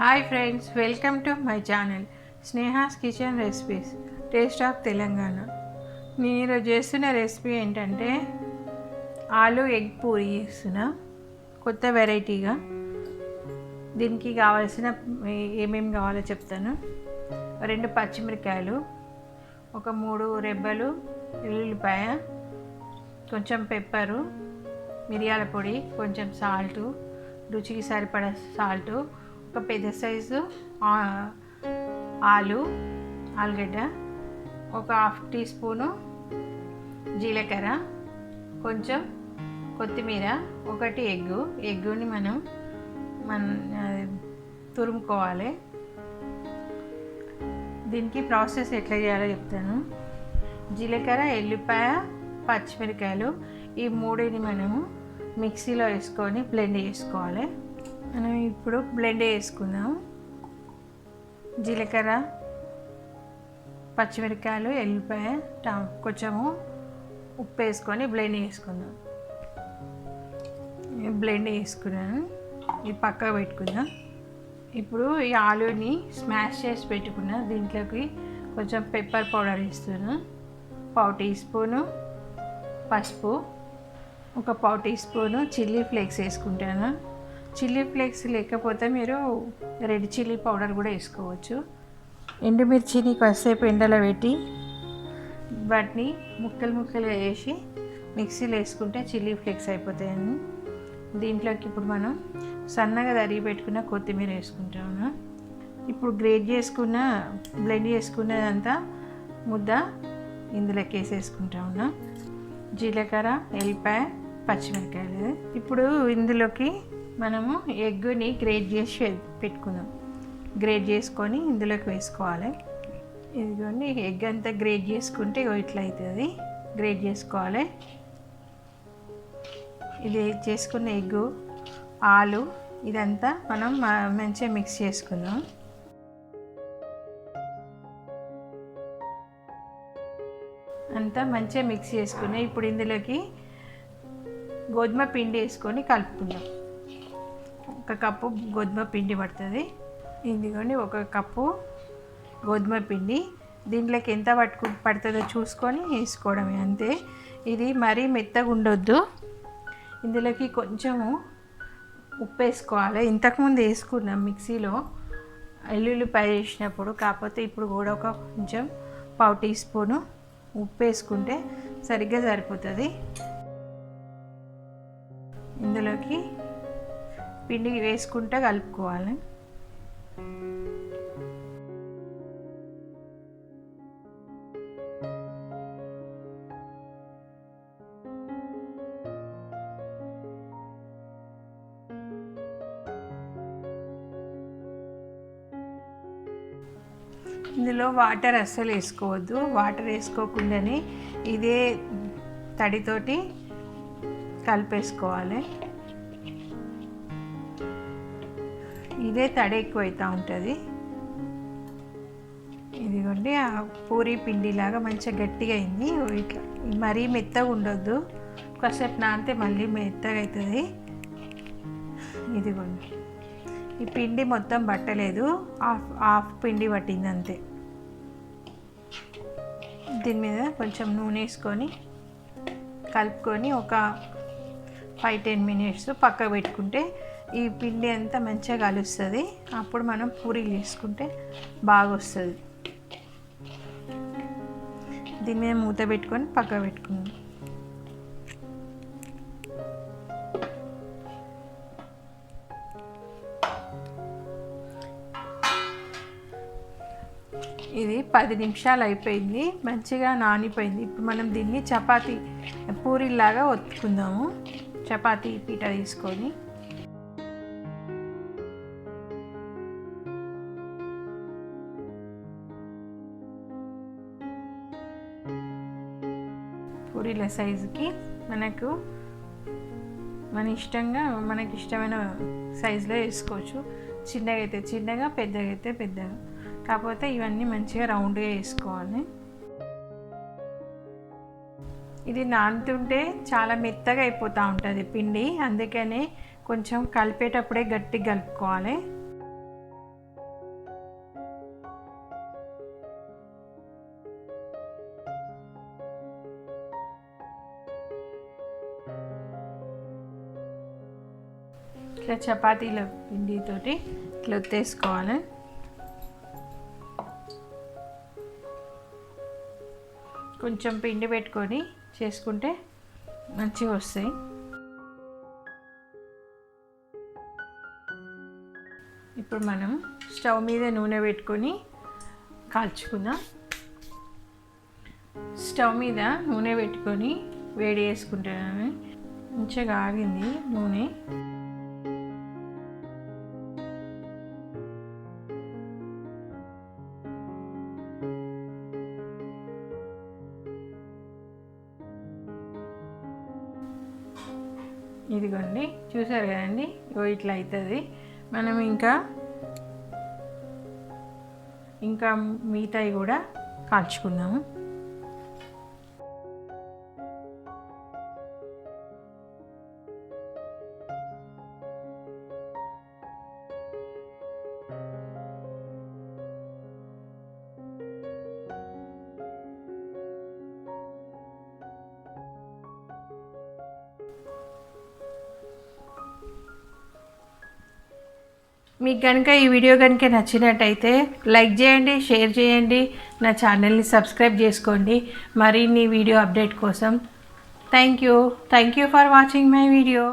Hi friends, welcome to my channel Sneha's kitchen recipes taste of Telangana. నేను ఈరోజు చేస్తున్న recipe ఏంటంటే ఆలు ఎగ్ పూరి చేస్తున్నా, కొత్త వెరైటీగా. దీనికి కావాల్సిన ఏమేమి కావాలో చెప్తాను. 2 పచ్చిమిరకాయలు, ఒక 3 రెబ్బలు ఎల్లుల్లిపాయ, కొంచెం పెప్పరు, మిరియాల పొడి, కొంచెం సాల్టు, రుచికి సరిపడా సాల్టు, ఒక పెద్ద సైజు ఆలుగడ్డ, ఒక 1/2 టీ స్పూను జీలకర్ర, కొంచెం కొత్తిమీర, 1 ఎగ్గుని మనం తురుముకోవాలి. దీనికి ప్రాసెస్ ఎట్లా చేయాలో చెప్తాను. జీలకర్ర, ఎల్లిపాయ, పచ్చిమిరకాయలు ఈ మూడిని మనము మిక్సీలో వేసుకొని బ్లెండ్ చేసుకోవాలి. మనం ఇప్పుడు బ్లెండ్ చేసుకుందాం. జీలకర్ర, పచ్చిమిరకాయలు, ఎల్లిపాయ, కొంచెము ఉప్పు వేసుకొని బ్లెండ్ చేసుకుందాం. బ్లెండ్ చేసుకున్నాను, ఇది పక్కకు పెట్టుకుందాం. ఇప్పుడు ఈ ఆలుని స్మాష్ చేసి పెట్టుకున్నా. దీంట్లోకి కొంచెం పెప్పర్ పౌడర్ వేస్తున్నాను, 1/4 టీ స్పూను పసుపు, ఒక 1/4 టీ స్పూను చిల్లీ ఫ్లేక్స్ వేసుకుంటాను. చిల్లీ ఫ్లేక్స్ లేకపోతే మీరు రెడ్ చిల్లీ పౌడర్ కూడా వేసుకోవచ్చు. ఎండుమిర్చిని కాసేపు ఎండలో పెట్టి వాటిని ముక్కలుగా వేసి మిక్సీలో వేసుకుంటే చిల్లీ ఫ్లేక్స్ అయిపోతాయని. దీంట్లోకి ఇప్పుడు మనం సన్నగా తరిగి పెట్టుకున్న కొత్తిమీర వేసుకుంటాము. ఇప్పుడు బ్లెండ్ చేసుకున్నదంతా ముద్ద ఇందులోకి వేసేసుకుంటాము. జీలకర్ర, ఎల్లిపాయ, పచ్చిమిరకాయలు. ఇప్పుడు ఇందులోకి మనము ఎగ్గుని గ్రేట్ చేసి పెట్టుకుందాం. గ్రేట్ చేసుకొని ఇందులోకి వేసుకోవాలి. ఇదిగోండి, ఎగ్ అంతా గ్రేట్ చేసుకుంటే ఇట్లా అవుతుంది. గ్రేట్ చేసుకోవాలి. ఇది చేసుకున్న ఎగ్గు, ఆలు ఇదంతా మనం మంచిగా మిక్స్ చేసుకుందాం. అంతా మంచిగా మిక్స్ చేసుకుని ఇప్పుడు ఇందులోకి గోధుమ పిండి వేసుకొని కలుపుకుందాం. 1 కప్పు గోధుమ పిండి పడుతుంది. ఇదిగోండి, 1 కప్పు గోధుమ పిండి. దీంట్లోకి ఎంత పడుతుందో చూసుకొని వేసుకోవడమే, అంతే. ఇది మరీ మెత్తగా ఉండొద్దు. ఇందులోకి కొంచెము ఉప్పు వేసుకోవాలి. ఇంతకుముందు వేసుకున్నాం మిక్సీలో ఎల్లుల్లిపాయ వేసినప్పుడు, కాకపోతే ఇప్పుడు కూడా కొంచెం 1/4 టీ స్పూను ఉప్పు వేసుకుంటే సరిగ్గా సరిపోతుంది. ఇందులోకి పిండి వేసుకుంటే కలుపుకోవాలి. ఇందులో వాటర్ అస్సలు వేసుకోవద్దు. వాటర్ వేసుకోకుండానే ఇదే తడితోటి కలిపేసుకోవాలి. ఇదే తడి ఎక్కువైతే ఉంటుంది. ఇదిగోండి, ఆ పూరీ పిండిలాగా మంచిగా గట్టిగా అయింది. ఇట్లా మరీ మెత్తగా ఉండొద్దు, కాసేపు నానితే మళ్ళీ మెత్తగా అవుతుంది. ఇదిగోండి, ఈ పిండి మొత్తం పట్టలేదు, హాఫ్ పిండి పట్టింది అంతే. దీని మీద కొంచెం నూనె వేసుకొని కలుపుకొని ఒక 5-10 మినిట్స్ పక్కకు పెట్టుకుంటే ఈ పిండి అంతా మంచిగా కలుస్తుంది. అప్పుడు మనం పూరీలు చేసుకుంటే బాగా వస్తుంది. దీని మీద మూత పెట్టుకొని పక్కకు పెట్టుకుందాం. ఇది 10 నిమిషాలు అయిపోయింది, మంచిగా నానిపోయింది. ఇప్పుడు మనం దీన్ని చపాతీ పూరీలాగా ఒత్తుకుందాము. చపాతీ పీట తీసుకొని పూరీల సైజుకి మనకి ఇష్టమైన సైజులో వేసుకోవచ్చు. చిన్నగా అయితే చిన్నగా, పెద్దగా అయితే పెద్దగా. కాకపోతే ఇవన్నీ మంచిగా రౌండ్గా వేసుకోవాలి. ఇది నానుతుంటే చాలా మెత్తగా అయిపోతూ ఉంటుంది పిండి, అందుకనే కొంచెం కలిపేటప్పుడే గట్టిగా కలుపుకోవాలి. ఇట్లా చపాతీల పిండితోటి ఇట్లా ఒత్తేసుకోవాలి. కొంచెం పిండి పెట్టుకొని చేసుకుంటే మంచిగా వస్తాయి. ఇప్పుడు మనం స్టవ్ మీద నూనె పెట్టుకొని కాల్చుకుందాం. స్టవ్ మీద నూనె పెట్టుకొని వేడి చేసుకుంటాను. మంచిగా ఆగింది నూనె. ఇదిగోండి, చూసారు కదండి, ఇట్లా అవుతుంది. మనం ఇంకా మిగతాయి కూడా కాల్చుకుందాము. మీకు కనుక ఈ వీడియో కనుక నచ్చినట్టయితే లైక్ చేయండి, షేర్ చేయండి, నా ఛానల్ని సబ్స్క్రైబ్ చేసుకోండి మరిన్ని వీడియో అప్డేట్ కోసం. Thank you for watching my video.